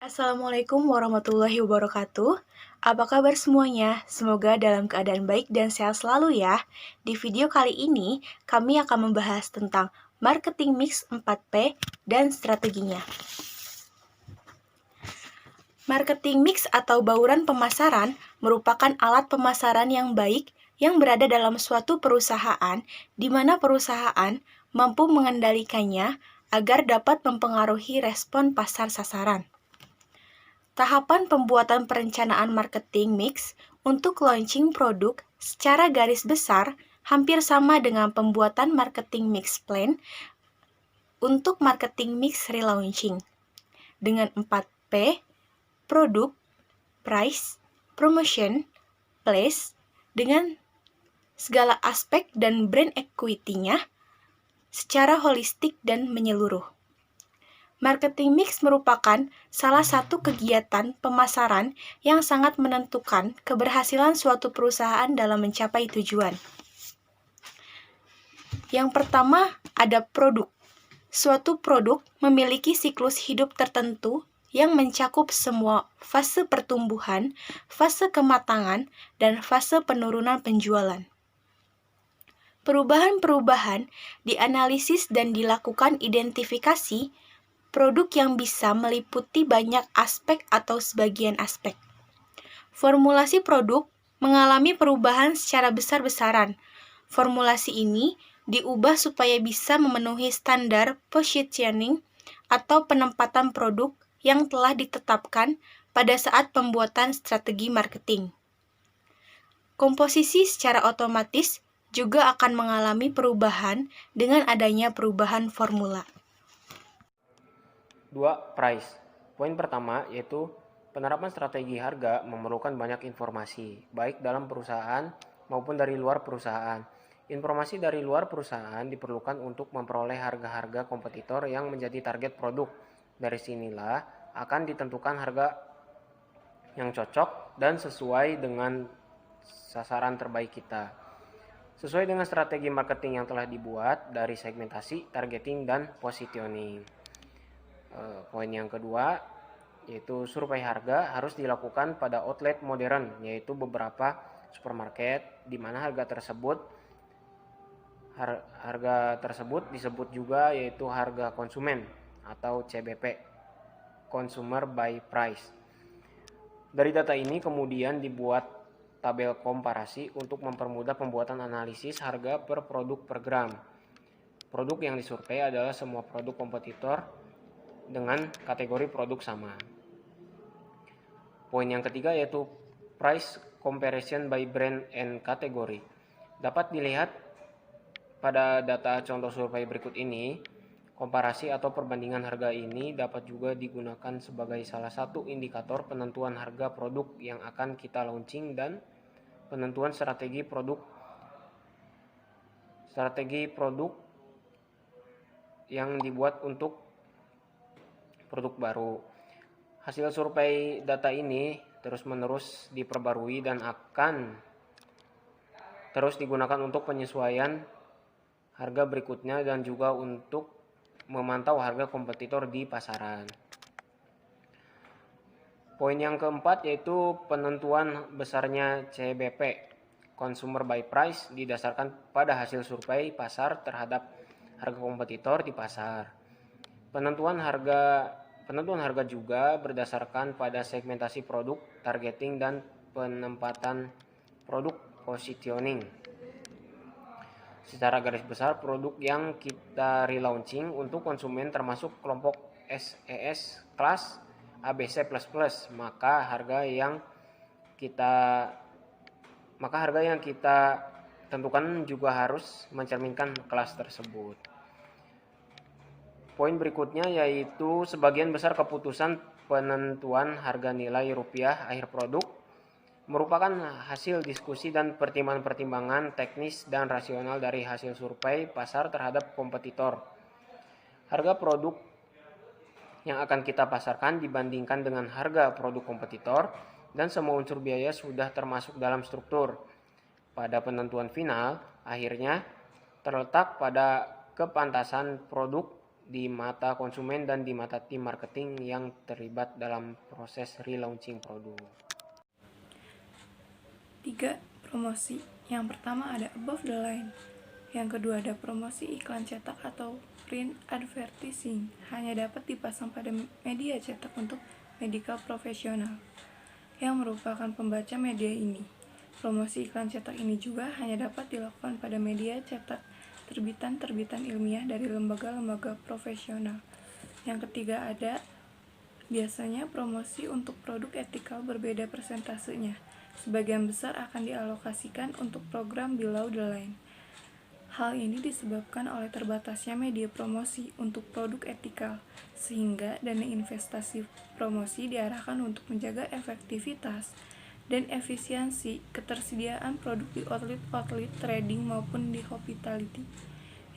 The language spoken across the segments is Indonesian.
Assalamualaikum warahmatullahi wabarakatuh. Apa kabar semuanya? Semoga dalam keadaan baik dan sehat selalu ya. Di video kali ini, kami akan membahas tentang marketing mix 4P dan strateginya. Marketing mix atau bauran pemasaran merupakan alat pemasaran yang baik yang berada dalam suatu perusahaan di mana perusahaan mampu mengendalikannya agar dapat mempengaruhi respon pasar sasaran. Tahapan pembuatan perencanaan marketing mix untuk launching produk secara garis besar hampir sama dengan pembuatan marketing mix plan untuk marketing mix relaunching. Dengan 4P, produk, price, promotion, place, dengan segala aspek dan brand equity-nya secara holistik dan menyeluruh. Marketing mix merupakan salah satu kegiatan pemasaran yang sangat menentukan keberhasilan suatu perusahaan dalam mencapai tujuan. Yang pertama, ada produk. Suatu produk memiliki siklus hidup tertentu yang mencakup semua fase pertumbuhan, fase kematangan, dan fase penurunan penjualan. Perubahan-perubahan dianalisis dan dilakukan identifikasi produk yang bisa meliputi banyak aspek atau sebagian aspek. Formulasi produk mengalami perubahan secara besar-besaran. Formulasi ini diubah supaya bisa memenuhi standar positioning atau penempatan produk yang telah ditetapkan pada saat pembuatan strategi marketing. Komposisi secara otomatis juga akan mengalami perubahan dengan adanya perubahan formula. 2. Price. Poin pertama yaitu penerapan strategi harga memerlukan banyak informasi, baik dalam perusahaan maupun dari luar perusahaan. Informasi dari luar perusahaan diperlukan untuk memperoleh harga-harga kompetitor yang menjadi target produk. Dari sinilah akan ditentukan harga yang cocok dan sesuai dengan sasaran terbaik kita. Sesuai dengan strategi marketing yang telah dibuat dari segmentasi, targeting, dan positioning. Poin yang kedua yaitu survei harga harus dilakukan pada outlet modern, yaitu beberapa supermarket di mana harga tersebut disebut juga yaitu harga konsumen atau CBP, Consumer by Price. Dari data ini kemudian dibuat tabel komparasi untuk mempermudah pembuatan analisis harga per produk per gram. Produk yang disurvei adalah semua produk kompetitor dengan kategori produk sama. Poin yang ketiga yaitu price comparison by brand and category. Dapat dilihat pada data contoh survei berikut ini. Komparasi atau perbandingan harga ini dapat juga digunakan sebagai salah satu indikator penentuan harga produk yang akan kita launching dan penentuan strategi produk yang dibuat untuk produk baru. Hasil survei data ini terus-menerus diperbarui dan akan terus digunakan untuk penyesuaian harga berikutnya dan juga untuk memantau harga kompetitor di pasaran. Poin yang keempat yaitu penentuan besarnya CBP, Consumer by Price, didasarkan pada hasil survei pasar terhadap harga kompetitor di pasar. Penentuan harga juga berdasarkan pada segmentasi produk, targeting, dan penempatan produk positioning. Secara garis besar, produk yang kita relaunching untuk konsumen termasuk kelompok SES kelas ABC++, maka harga yang kita tentukan juga harus mencerminkan kelas tersebut. Poin berikutnya yaitu sebagian besar keputusan penentuan harga nilai rupiah akhir produk merupakan hasil diskusi dan pertimbangan-pertimbangan teknis dan rasional dari hasil survei pasar terhadap kompetitor. Harga produk yang akan kita pasarkan dibandingkan dengan harga produk kompetitor dan semua unsur biaya sudah termasuk dalam struktur. Pada penentuan final, akhirnya terletak pada kepantasan produk di mata konsumen dan di mata tim marketing yang terlibat dalam proses relaunching produk. 3. Promosi. Yang pertama ada above the line. Yang kedua ada promosi iklan cetak atau print advertising. Hanya dapat dipasang pada media cetak untuk medical profesional yang merupakan pembaca media ini. Promosi iklan cetak ini juga hanya dapat dilakukan pada media cetak terbitan-terbitan ilmiah dari lembaga-lembaga profesional. Yang ketiga ada biasanya promosi untuk produk etikal berbeda persentasenya. Sebagian besar akan dialokasikan untuk program below the line. Hal ini disebabkan oleh terbatasnya media promosi untuk produk etikal, sehingga dana investasi promosi diarahkan untuk menjaga efektivitas dan efisiensi ketersediaan produk di outlet trading maupun di hospitality.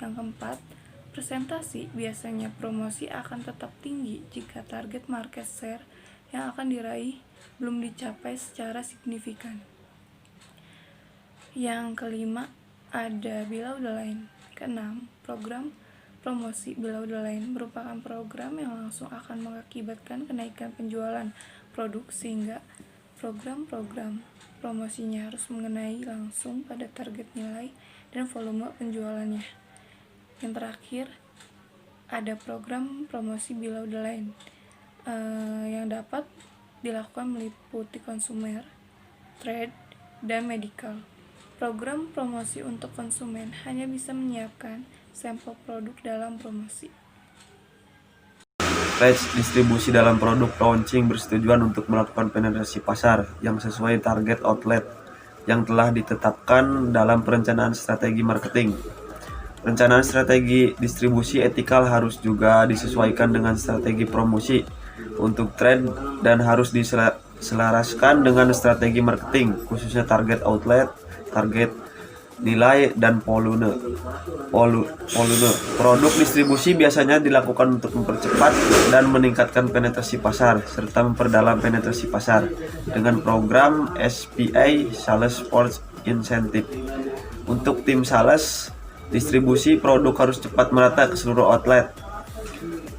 Yang keempat, presentasi. Biasanya promosi akan tetap tinggi jika target market share yang akan diraih belum dicapai secara signifikan. Yang kelima, ada below the line. Keenam, program promosi below the line merupakan program yang langsung akan mengakibatkan kenaikan penjualan produk, sehingga program-program promosinya harus mengenai langsung pada target nilai dan volume penjualannya. Yang terakhir, ada program promosi below the line yang dapat dilakukan meliputi konsumer, trade, dan medical. Program promosi untuk konsumen hanya bisa menyiapkan sampel produk dalam promosi. Trade distribusi dalam produk launching bertujuan untuk melakukan penetrasi pasar yang sesuai target outlet yang telah ditetapkan dalam perencanaan strategi marketing. Perencanaan strategi distribusi etikal harus juga disesuaikan dengan strategi promosi untuk trade dan harus diselaraskan dengan strategi marketing, khususnya target outlet, target nilai, dan volume. Produk distribusi biasanya dilakukan untuk mempercepat dan meningkatkan penetrasi pasar serta memperdalam penetrasi pasar dengan program SPA (Sales Force Incentive). Untuk tim sales, distribusi produk harus cepat merata ke seluruh outlet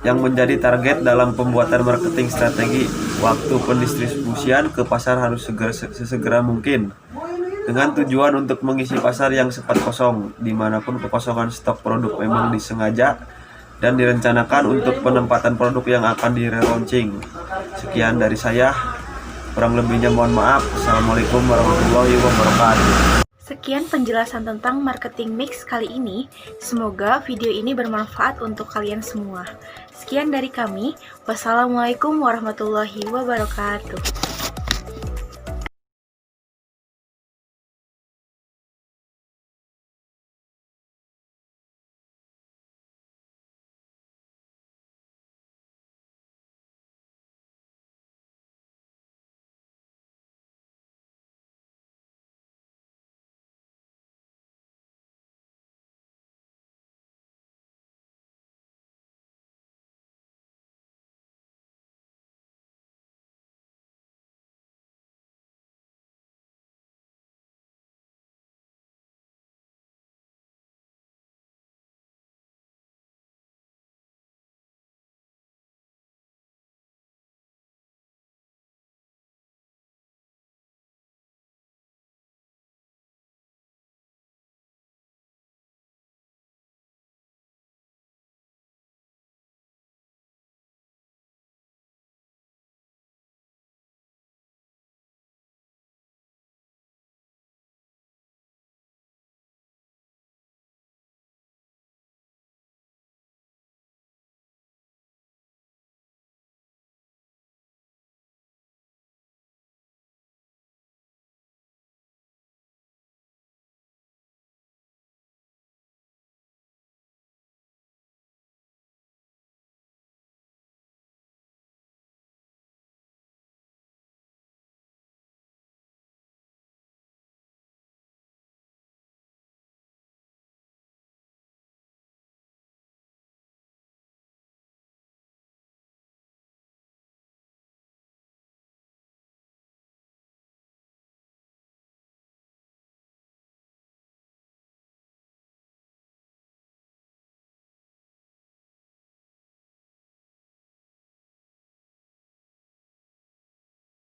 yang menjadi target dalam pembuatan marketing strategi. Waktu pendistribusian ke pasar harus sesegera mungkin, dengan tujuan untuk mengisi pasar yang sempat kosong, dimanapun kekosongan stok produk memang disengaja dan direncanakan untuk penempatan produk yang akan di-relaunching. Sekian dari saya, kurang lebihnya mohon maaf. Assalamualaikum warahmatullahi wabarakatuh. Sekian penjelasan tentang marketing mix kali ini. Semoga video ini bermanfaat untuk kalian semua. Sekian dari kami. Wassalamualaikum warahmatullahi wabarakatuh.